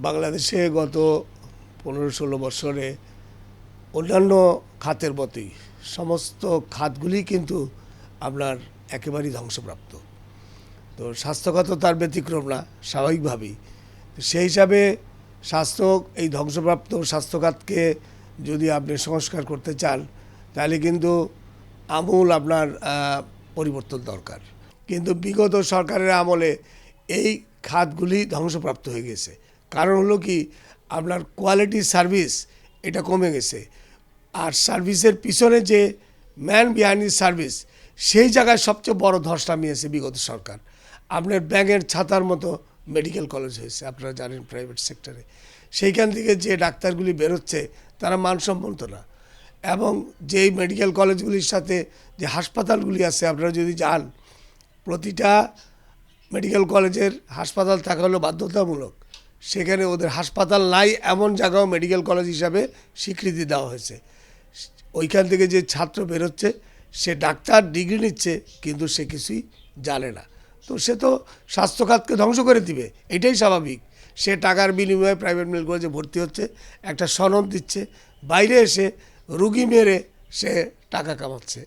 বাংলাদেশে গত 15-16 বছরে অন্যান্য খাতের মতোই সমস্ত খাতগুলি কিন্তু আপনার একেবারেই ধ্বংসপ্রাপ্ত। তো স্বাস্থ্যখাত তার ব্যতিক্রম না, স্বাভাবিকভাবেই। সেই হিসাবে এই ধ্বংসপ্রাপ্ত স্বাস্থ্যখাতকে যদি আপনি সংস্কার করতে চান তাহলে কিন্তু আমূল আপনার পরিবর্তন দরকার। কিন্তু বিগত সরকারের আমলে এই খাতগুলি ধ্বংসপ্রাপ্ত হয়ে গেছে। কারণ হলো কি, আপনার কোয়ালিটি সার্ভিস এটা কমে গেছে। আর সার্ভিসের পিছনে যে ম্যান বিহাইন্ড সার্ভিস, সেই জায়গায় সবচেয়ে বড় ধস নামিয়েছে বিগত সরকার। আপনার ব্যাঙের ছাতার মতো মেডিকেল কলেজ হয়েছে, আপনারা জানেন, প্রাইভেট সেক্টরে। সেইখান থেকে যে ডাক্তারগুলি বেরোচ্ছে তারা মানসম্মত না। এবং যেই মেডিকেল কলেজগুলির সাথে যে হাসপাতালগুলি আছে, আপনারা যদি যান, প্রতিটা মেডিকেল কলেজের হাসপাতাল থাকা হলো বাধ্যতামূলক। সেখানে ওদের হাসপাতাল নাই এমন জায়গাও মেডিকেল কলেজ হিসাবে স্বীকৃতি দেওয়া হয়েছে। ওইখান থেকে যে ছাত্র বেরোচ্ছে, সে ডাক্তার ডিগ্রি নিচ্ছে, কিন্তু সে কিছুই জানে না। তো সে তো স্বাস্থ্যখাতকে ধ্বংস করে দিবে, এটাই স্বাভাবিক। সে টাকার বিনিময়ে প্রাইভেট মেডিকেল কলেজে ভর্তি হচ্ছে, একটা সনদ দিচ্ছে, বাইরে এসে রুগী মেরে সে টাকা কামাচ্ছে।